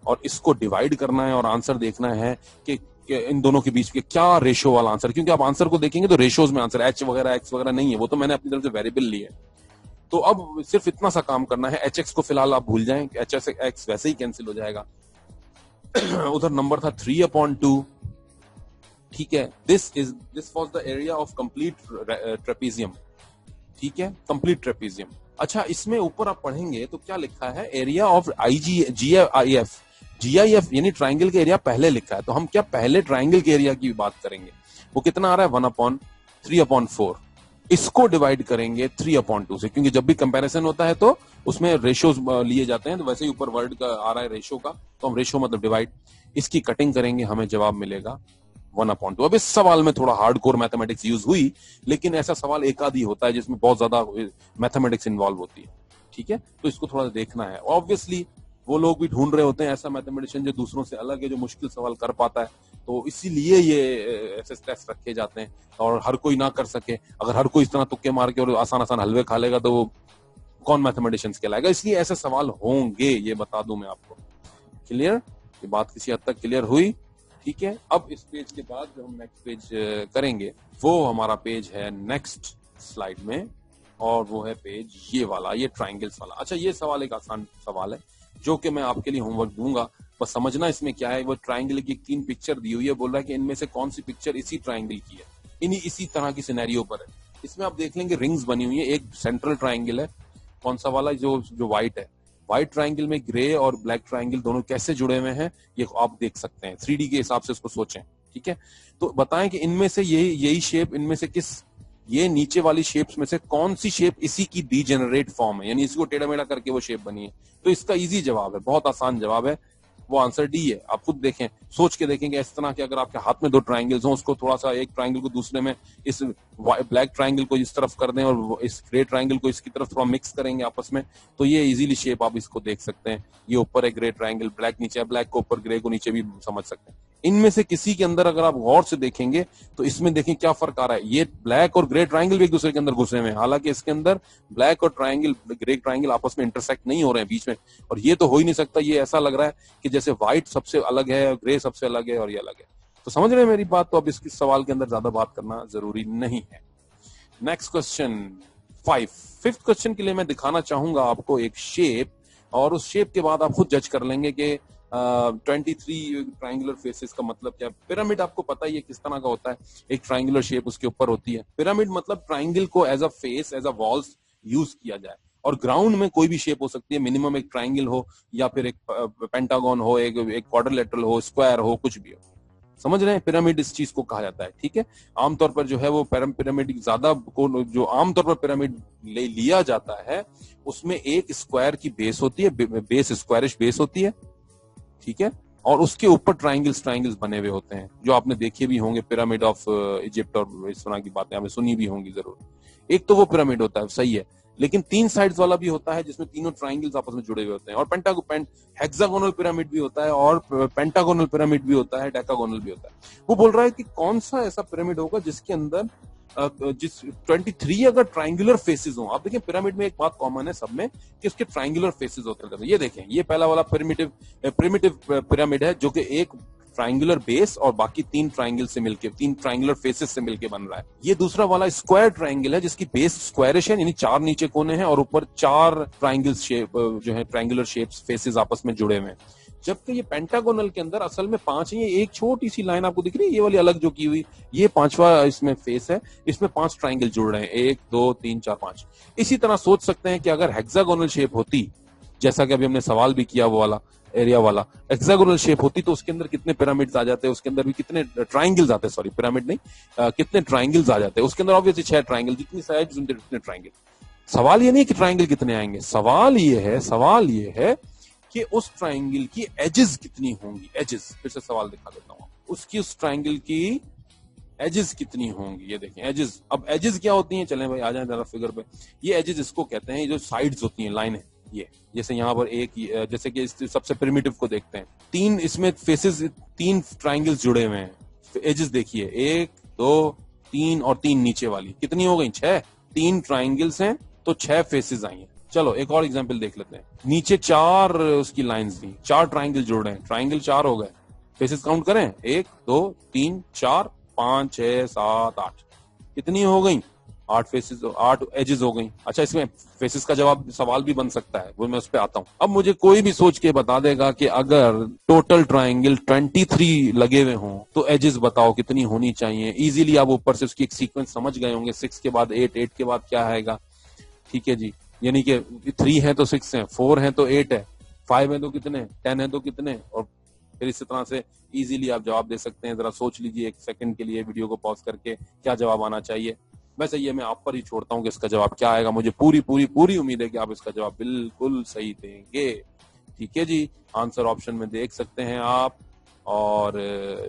और इसको डिवाइड करना है और आंसर देखना है कि इन दोनों के बीच के क्या रेशो वाला आंसर, क्योंकि आप आंसर को देखेंगे तो रेशोज में आंसर h वगैरह x वगैरह नहीं है, वो तो मैंने अपनी तरफ से वेरिएबल लिए। तो अब सिर्फ इतना सा काम करना है, hx को फिलहाल आप भूल जाएं, hx वैसे ही कैंसिल हो जाएगा। उधर नंबर था 3 अपॉन 2। ठीक है, this was the area of complete trapezium. ठीक है, कंप्लीट ट्रेपेजियम। अच्छा, इसमें ऊपर आप पढ़ेंगे तो क्या लिखा है, एरिया ऑफ GIF यानी ट्राइंगल के एरिया पहले लिखा है। तो हम क्या पहले ट्राइंगल के एरिया की बात करेंगे, वो कितना आ रहा है, 1 अपॉन 3 अपॉन 4। इसको डिवाइड करेंगे 3/2 से, क्योंकि जब भी कंपैरिजन होता है तो उसमें रेशियोज लिए जाते हैं, तो वैसे ही ऊपर वर्ड का आ रहा है रेशियो का, तो हम रेशियो मतलब डिवाइड, इसकी कटिंग करेंगे, हमें जवाब मिलेगा 1/2। अब इस सवाल में थोड़ा हार्डकोर मैथमेटिक्स यूज हुई, लेकिन ऐसा सवाल एक आध ही होता है जिसमें बहुत ज्यादा मैथमेटिक्स इन्वॉल्व होती है, ठीक है, तो इसको थोड़ा देखना है। ऑब्वियसली वो लोग भी ढूंढ रहे होते हैं ऐसा मैथमेटिशियन जो दूसरों से अलग है, जो मुश्किल सवाल कर पाता है, तो इसीलिए ये ऐसे टेस्ट रखे जाते हैं, और हर कोई ना कर सके। अगर हर कोई इस तरह तुक्के मार के और आसान आसान हलवे खा लेगा तो वो कौन मैथमेटिशियंस कहलाएगा, इसलिए ऐसे सवाल होंगे, ये बता दूं मैं आपको। क्लियर, ये बात किसी हद तक क्लियर हुई, ठीक है। अब इस पेज के बाद जो हम नेक्स्ट पेज करेंगे वो हमारा पेज है नेक्स्ट स्लाइड में, और वो है पेज ये वाला, ये ट्राइंगल्स वाला। अच्छा, ये सवाल एक आसान सवाल है जो कि मैं आपके लिए होमवर्क दूंगा, बस समझना इसमें क्या है। वो ट्राइंगल की 3 पिक्चर दी हुई है, बोल रहा है कि इनमें से कौन सी पिक्चर इसी ट्राइंगल की है, इसी तरह की सिनेरियो पर है। इसमें आप देख लेंगे रिंग्स बनी हुई है, एक सेंट्रल ट्राइंगल है, कौन सा वाला, जो व्हाइट है। व्हाइट ट्राइंगल में ग्रे और ब्लैक ट्राइंगल दोनों कैसे जुड़े हुए हैं ये आप देख सकते हैं, 3D के हिसाब से उसको सोचें, ठीक है। तो बताएं कि इनमें से यही शेप, इनमें से किस, ये नीचे वाली शेप्स में से कौन सी शेप इसी की डीजेनरेट फॉर्म है, यानी इसको टेढ़ा मेढ़ा करके वो शेप बनी है। तो इसका इजी जवाब है, बहुत आसान जवाब है, वो आंसर डी है। आप खुद देखें, सोच के देखेंगे इस तरह के, अगर आपके हाथ में 2 ट्राइंगल्स हो, उसको थोड़ा सा एक ट्राइंगल को दूसरे में, इस ब्लैक ट्राइंगल को इस तरफ कर दें और इस ग्रे ट्राइंगल को इसकी तरफ थोड़ा मिक्स करेंगे आपस में, तो ये इजीली शेप आप इसको देख सकते हैं। ये ऊपर है ग्रे ट्राइंगल, ब्लैक नीचे है, ब्लैक को ऊपर, ग्रे को नीचे भी समझ सकते हैं। इनमें से किसी के अंदर अगर आप गौर से देखेंगे तो इसमें देखें क्या फर्क आ रहा है, ये ब्लैक और ग्रे ट्राइंगल भी एक दूसरे के अंदर घुसे हुए हैं, हालांकि इसके अंदर ब्लैक और ट्राइंगल, ग्रे ट्राइंगल आपस में इंटरसेक्ट नहीं हो रहे हैं बीच में, और ये तो हो ही नहीं सकता। ये ऐसा लग रहा है कि जैसे व्हाइट सबसे अलग है, ग्रे सबसे अलग है और ये अलग है। तो समझ रहे हैं मेरी बात, तो अब इसके सवाल के अंदर ज्यादा बात करना जरूरी नहीं है। नेक्स्ट क्वेश्चन 5th क्वेश्चन के लिए मैं दिखाना चाहूंगा आपको एक शेप, और उस शेप के बाद आप खुद जज कर लेंगे कि 23 ट्राइंगुलर फेसेस का मतलब क्या है। पिरामिड आपको पता ही है किस तरह का होता है, एक ट्राइंगुलर शेप उसके ऊपर होती है। पिरामिड मतलब ट्राइंगल को as a face, as a walls use किया जाए, और ग्राउंड में कोई भी शेप हो सकती है, मिनिमम एक ट्राइंगल हो या फिर एक पेंटागन हो, एक क्वाड्रिलेटरल हो, स्क्वायर हो, कुछ भी हो। समझ रहे हैं, पिरामिड इस चीज को कहा जाता है, ठीक है। आमतौर पर जो है वो पिरामिड ज्यादा को, जो आमतौर पर पिरामिड लिया जाता है, उसमें एक स्क्वायर की बेस होती है, बेस स्क्वायरिश बेस होती है, ठीक है, और उसके ऊपर ट्राइंगल्स बने हुए होते हैं, जो आपने देखे भी होंगे, पिरामिड ऑफ इजिप्ट और इस तरह की बातें आपने सुनी भी होंगी जरूर। एक तो वो पिरामिड होता है, सही है, लेकिन 3 साइड्स वाला भी होता है जिसमें तीनों ट्राइंगल्स आपस में जुड़े हुए होते हैं, और हेक्सागोनल पिरामिड भी होता है, और पेंटागोनल पिरामिड भी होता है, डेकागोनल भी होता है। वो बोल रहा है कि कौन सा ऐसा पिरामिड होगा जिसके अंदर जिस 23 अगर ट्राइंगुलर फेसेस हो। आप देखें पिरामिड में एक बात कॉमन है सब में कि उसके ट्राइंगुलर फेसेस होते हैं। ये देखें, ये पहला वाला प्रिमिटिव पिरामिड है जो कि एक ट्राइंगुलर बेस और बाकी 3 ट्राइंगल से मिलके, 3 ट्राइंगुलर फेसेस से मिलके बन रहा है। ये दूसरा वाला स्क्वायर ट्राइंगल है जिसकी बेस स्क्वायरिश है, यानी 4 नीचे कोने हैं और ऊपर 4 ट्राइंगल शेप जो है, ट्राइंगुलर शेप्स फेसेस आपस में जुड़े हुए हैं। जबकि ये पेंटागोनल के अंदर असल में 5 है, ये एक छोटी सी लाइन आपको दिख रही है, ये वाली अलग जो की हुई, ये 5वां इसमें फेस है, इसमें 5 ट्राइंगल जुड़ रहे हैं, 1 2 3 4 5। इसी तरह सोच सकते हैं कि अगर हेक्सागोनल शेप होती, जैसा कि अभी हमने सवाल भी किया, वो वाला एरिया वाला हेक्सागोनल शेप होती, तो उसके अंदर कितने पिरामिड्स आ जाते हैं, उसके अंदर भी कितने ट्राइंगल्स आते हैं, सॉरी पिरामिड नहीं, कितने ट्राइंगल्स आ जाते हैं उसके अंदर। ऑब्वियसली 6 ट्राइंगल, जितनी साइड्स उतने ट्राइंगल। सवाल ये नहीं कि ट्राइंगल कितने आएंगे, सवाल ये है कि उस ट्राइंगल की एजेस कितनी होंगी। एजेस, फिर से सवाल दिखा देता हूं, उसकी उस ट्राइंगल की एजेस कितनी होंगी। ये देखें एजेस, अब एजेस क्या होती हैं, चलें भाई आ जाए जरा फिगर पे। ये एजेस इसको कहते हैं, जो साइड्स होती हैं, लाइन है ये, जैसे यहाँ पर एक, जैसे कि सबसे प्रिमिटिव को देखते हैं, 3 इसमें फेसेस, 3 ट्राइंगल्स जुड़े हुए हैं। एजेस देखिए, 1 2 3 और 3 नीचे वाली कितनी हो गई, 6। 3 ट्राइंगल्स हैं तो 6 फेसेस आई हैं। चलो एक और एग्जांपल देख लेते हैं, नीचे 4 उसकी लाइंस दी, 4 ट्राइंगल जुड़ रहे हैं, ट्राइंगल 4 हो गए, फेसेस काउंट करें, 1 2 3 4 5 6 7 8, कितनी हो गई, 8 फेसेस, 8 एजेस हो गई। अच्छा, इसमें फेसेस का जवाब सवाल भी बन सकता है, वो मैं उस पर आता हूं। अब मुझे कोई भी सोच के बता देगा कि अगर टोटल ट्राइंगल 23 लगे हुए हों तो एजेस बताओ कितनी होनी चाहिए। इजीली आप ऊपर से उसकी एक सीक्वेंस समझ गए होंगे, 6 के बाद 8, 8 के बाद क्या आएगा, ठीक है जी, यानी कि 3 है तो 6 है, 4 है तो 8 है, 5 है तो कितने, 10 है तो कितने, और फिर इस तरह से इजीली आप जवाब दे सकते हैं। जरा सोच लीजिए एक सेकंड के लिए, वीडियो को पॉज करके, क्या जवाब आना चाहिए। वैसे ये मैं आप पर ही छोड़ता हूँ कि इसका जवाब क्या आएगा। मुझे पूरी पूरी पूरी उम्मीद है कि आप इसका जवाब बिल्कुल सही देंगे। ठीक है जी, आंसर ऑप्शन में देख सकते हैं आप और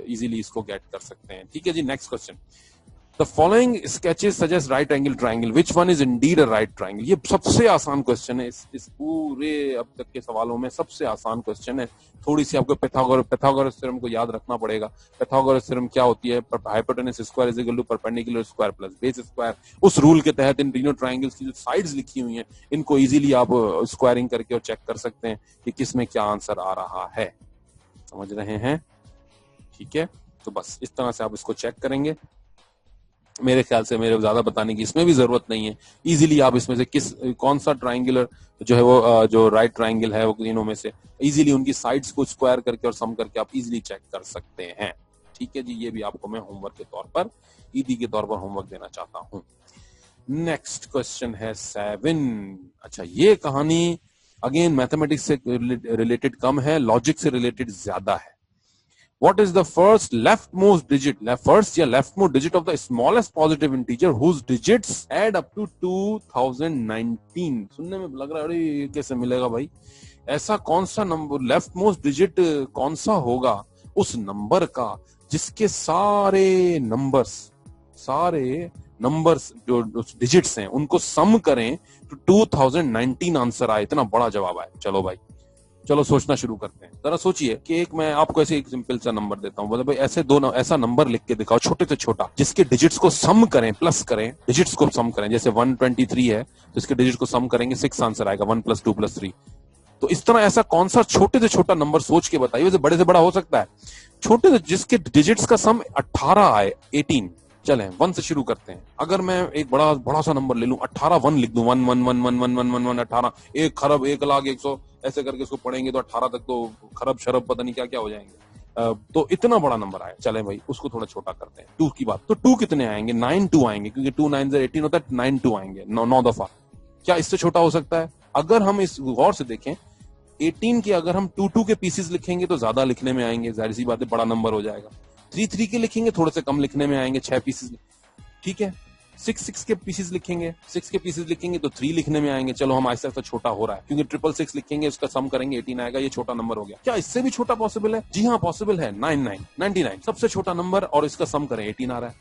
इजीली इसको गेट कर सकते हैं। ठीक है जी, next question. The following sketches suggest right angle triangle, which one is indeed a right triangle. ये सबसे आसान क्वेश्चन है, इस पूरे अब तक के सवालों में सबसे आसान क्वेश्चन है। थोड़ी सी आपको पैथागोरस थ्योरम को याद रखना पड़ेगा। पैथागोरस थ्योरम क्या होती है? Hypotenuse square is equal to perpendicular square plus base square. उस रूल के तहत इन तीनों ट्राइंगल्स की जो साइड्स लिखी हुई हैं, इनको इजीली आप स्क्वायरिंग करके और चेक कर सकते हैं कि किस में क्या आंसर आ रहा है। समझ रहे हैं? ठीक है, तो बस इस तरह से आप इसको चेक करेंगे। मेरे ख्याल से मेरे ज्यादा बताने की इसमें भी जरूरत नहीं है। इजीली आप इसमें से कौन सा ट्राइंगुलर जो है वो जो राइट ट्राइंगल है वो तीनों में से इजीली उनकी साइड्स को स्क्वायर करके और सम करके आप इजीली चेक कर सकते हैं। ठीक है जी, ये भी आपको मैं होमवर्क के तौर पर, ईदी के तौर पर होमवर्क देना चाहता हूं। नेक्स्ट क्वेश्चन है 7। अच्छा, ये कहानी अगेन मैथमेटिक्स से रिलेटेड कम है, लॉजिक से रिलेटेड ज्यादा है। What is the first leftmost digit of the smallest positive integer whose digits add up to 2019? सुनने में लग रहा है अरे ये कैसे मिलेगा भाई? ऐसा कौन सा नंबर लेफ्टमोस्ट डिजिट कौन सा होगा उस नंबर का जिसके सारे नंबर्स जो डिजिट्स हैं उनको सम करें तो 2019 आंसर आए, इतना बड़ा जवाब आए। चलो भाई, चलो सोचना शुरू करते हैं। जरा सोचिए कि एक मैं आपको ऐसे एक सिंपल सा नंबर देता हूं, मतलब ऐसे ऐसा नंबर लिख के दिखाओ छोटे से छोटा जिसके डिजिट्स को सम करें, प्लस करें, डिजिट्स को सम करें। जैसे 123 है तो इसके डिजिट को सम करेंगे 6 आंसर आएगा, 1 + 2 + 3। तो इस तरह ऐसा कौन सा छोटे से छोटा नंबर सोच के बताइए, वैसे बड़े से बड़ा हो सकता है, छोटे से जिसके डिजिट्स का सम 18 आए, 18। चलें 1 से शुरू करते हैं। अगर मैं एक बड़ा सा नंबर ले लूं, 18 1 लिख दूं, 1 1 1 1 1 1 1 1 18, 1 खरब 1 लाख 100 ऐसे करके इसको पढ़ेंगे तो 18 तक तो खरब शरब पता नहीं क्या क्या हो जाएंगे। तो इतना बड़ा नंबर आया। चलें भाई उसको थोड़ा छोटा करते हैं। 2 की बात, तो 2 कितने आएंगे? 9 2 आएंगे, क्योंकि 2 9 18 होता है, 9 2 आएंगे, 9 दफा। क्या इससे छोटा हो सकता है? अगर हम इस गौर से देखें, 18 के अगर हम 2 2 के पीसेस लिखेंगे तो ज्यादा लिखने में आएंगे, जाहिर सी बात है बड़ा नंबर हो जाएगा। 3 3 के लिखेंगे थोड़े से कम लिखने में आएंगे, 6 पीसेस। ठीक है, 6 6 के पीसेस लिखेंगे, 6 के पीसेस लिखेंगे तो 3 लिखने में आएंगे। चलो हम आहिस्ता आहिस्ता छोटा हो रहा है, क्योंकि 6 6 लिखेंगे उसका सम करेंगे 18 आएगा, ये छोटा नंबर हो गया। क्या इससे भी छोटा पॉसिबल है? जी हाँ पॉसिबल है। 99 सबसे छोटा नंबर और इसका सम करें 18 आ रहा है।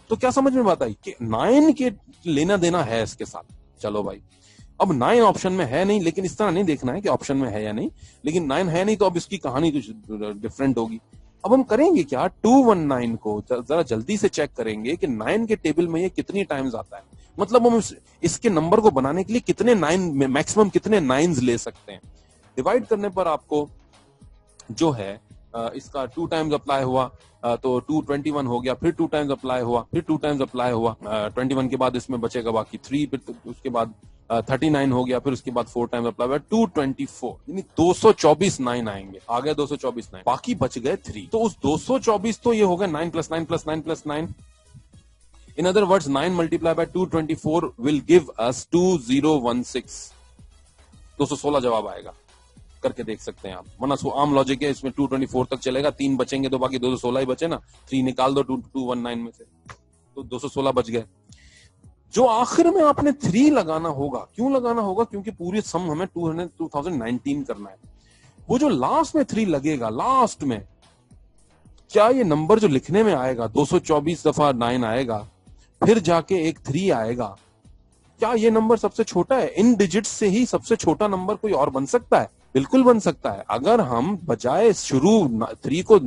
तो क्या समझ में बात आई कि 9 के लेना देना है इसके साथ। चलो भाई, अब 9 ऑप्शन में है नहीं, लेकिन इस तरह नहीं देखना है कि ऑप्शन में है या नहीं, लेकिन 9 है नहीं तो अब इसकी कहानी कुछ डिफरेंट होगी। अब हम करेंगे क्या, 219 को जरा जल्दी से चेक करेंगे कि 9 के टेबल में ये कितनी टाइम्स आता है। मतलब हम इसके नंबर को बनाने के लिए कितने 9 मैक्सिमम कितने 9s ले सकते हैं। डिवाइड करने पर आपको जो है इसका 2 टाइम्स अप्लाई हुआ तो 221 हो गया, फिर 2 टाइम्स अप्लाई हुआ, फिर 2 टाइम्स अप्लाई हुआ, 21 के बाद इसमें बचेगा बाकी 3, फिर उसके बाद 39 हो गया, फिर उसके बाद 4 टाइम्स अप्लाई हुआ, 224, यानी 224 9 आएंगे। आ गए 224 9, बाकी बच गए 3। तो उस 224 तो ये हो गया 9 + 9 + 9 + 9। In other words 9 × 224 will give us 2016। 216 जवाब आएगा, करके देख सकते हैं आप। वरना आम लॉजिक है, इसमें 224 तक चलेगा, 3 बचेंगे तो बाकी 216 ही बचे ना, 3 निकाल दो 219 में से, तो 216 बच गए। जो आखिर में आपने 3 लगाना होगा, क्यों लगाना होगा? क्योंकि पूरी सम हमें 2019 करना है। वो जो लास्ट में 3 लगेगा, लास्ट में, क्या ये नंबर जो लिखने में आएगा 224 दफा 9 आएगा, फिर जाके एक 3 आएगा, क्या ये नंबर सबसे छोटा है? इन डिजिट्स से ही सबसे छोटा नंबर कोई और बन सकता है? बिल्कुल बन सकता है। अगर हम बजाय शुरू 3 को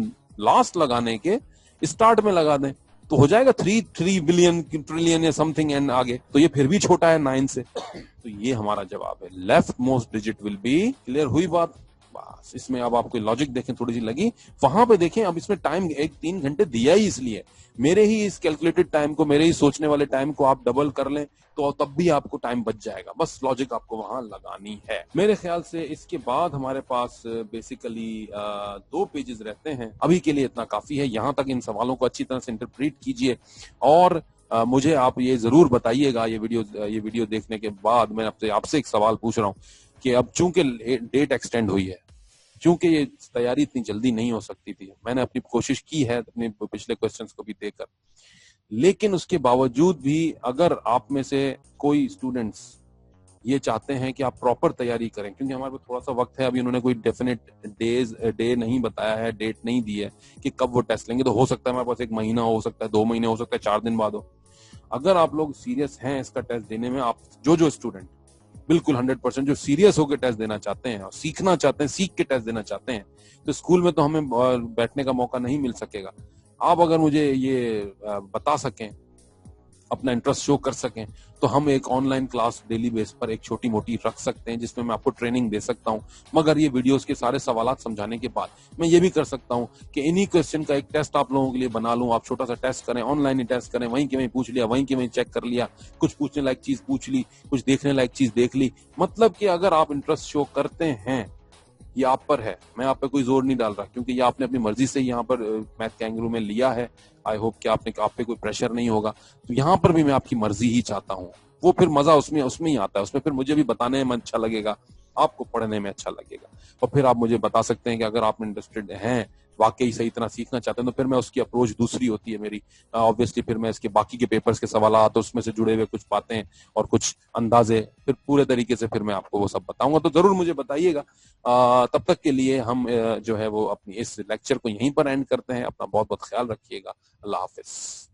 लास्ट लगाने के स्टार्ट में लगा दें तो हो जाएगा 3 बिलियन ट्रिलियन या समथिंग एंड आगे, तो ये फिर भी छोटा है 9 से। तो ये हमारा जवाब है, left most digit will be. Clear हुई बात? बस इसमें अब आपको लॉजिक देखें, थोड़ी सी लगी वहां पे देखें। अब इसमें टाइम 3 घंटे दिया ही इसलिए, मेरे ही इस कैलकुलेटेड टाइम को, मेरे ही सोचने वाले टाइम को आप डबल कर लें तो तब भी आपको टाइम बच जाएगा। बस लॉजिक आपको वहां लगानी है। मेरे ख्याल से इसके बाद हमारे पास बेसिकली 2 पेजेस रहते हैं। अभी के लिए इतना काफी है। यहां तक इन सवालों को अच्छी तरह से इंटरप्रेट कीजिए और मुझे आप ये जरूर बताइएगा, ये वीडियो देखने के बाद मैं आपसे एक सवाल पूछ रहा हूँ कि अब चूंकि डेट एक्सटेंड हुई है, क्योंकि ये तैयारी इतनी जल्दी नहीं हो सकती थी, मैंने अपनी कोशिश की है अपने पिछले क्वेश्चंस को भी देकर, लेकिन उसके बावजूद भी अगर आप में से कोई स्टूडेंट्स ये चाहते हैं कि आप प्रॉपर तैयारी करें, क्योंकि हमारे पास थोड़ा सा वक्त है, अभी उन्होंने कोई डेफिनेट डे नहीं बताया है, डेट नहीं दी है कि कब वो टेस्ट लेंगे, तो हो सकता है हमारे पास 1 महीना हो सकता है, 2 महीने हो सकता है, 4 दिन बाद हो। अगर आप लोग सीरियस हैं इसका टेस्ट देने में, आप जो स्टूडेंट बिल्कुल 100% जो सीरियस होकर टेस्ट देना चाहते हैं और सीखना चाहते हैं, सीख के टेस्ट देना चाहते हैं, तो स्कूल में तो हमें बैठने का मौका नहीं मिल सकेगा। आप अगर मुझे ये बता सकें, अपना इंटरेस्ट शो कर सकें, तो हम एक ऑनलाइन क्लास डेली बेस पर एक छोटी मोटी रख सकते हैं जिसमें मैं आपको ट्रेनिंग दे सकता हूं। मगर ये वीडियोस के सारे सवालात समझाने के बाद मैं ये भी कर सकता हूं कि इन्हीं क्वेश्चन का एक टेस्ट आप लोगों के लिए बना लूं, आप छोटा सा टेस्ट करें, ऑनलाइन ही टेस्ट करें, वहीं के वहीं पूछ लिया, वहीं के वहीं चेक कर लिया, कुछ पूछने लायक चीज पूछ ली, कुछ देखने लायक चीज देख ली। मतलब कि अगर आप इंटरेस्ट शो करते हैं, ये आप पर है, मैं आप पे कोई जोर नहीं डाल रहा, क्योंकि ये आपने अपनी मर्जी से यहाँ पर मैथ कैंगरू में लिया है। आई होप कि आप पे कोई प्रेशर नहीं होगा। तो यहाँ पर भी मैं आपकी मर्जी ही चाहता हूँ, वो फिर मजा उसमें ही आता है, उसमें फिर मुझे भी बताने में अच्छा लगेगा, आपको पढ़ने में अच्छा लगेगा। और फिर आप मुझे बता सकते हैं कि अगर आप इंटरेस्टेड हैं, वाकई सही इतना सीखना चाहते हैं, तो फिर मैं उसकी अप्रोच दूसरी होती है मेरी। ऑब्वियसली फिर मैं इसके बाकी के पेपर्स के सवाल, उसमें से जुड़े हुए कुछ बातें और कुछ अंदाजे, फिर पूरे तरीके से फिर मैं आपको वो सब बताऊंगा। तो जरूर मुझे बताइएगा। तब तक के लिए हम जो है वो अपनी इस लेक्चर को यहीं पर एंड करते हैं। अपना बहुत बहुत ख्याल रखिएगा। अल्लाह हाफिज।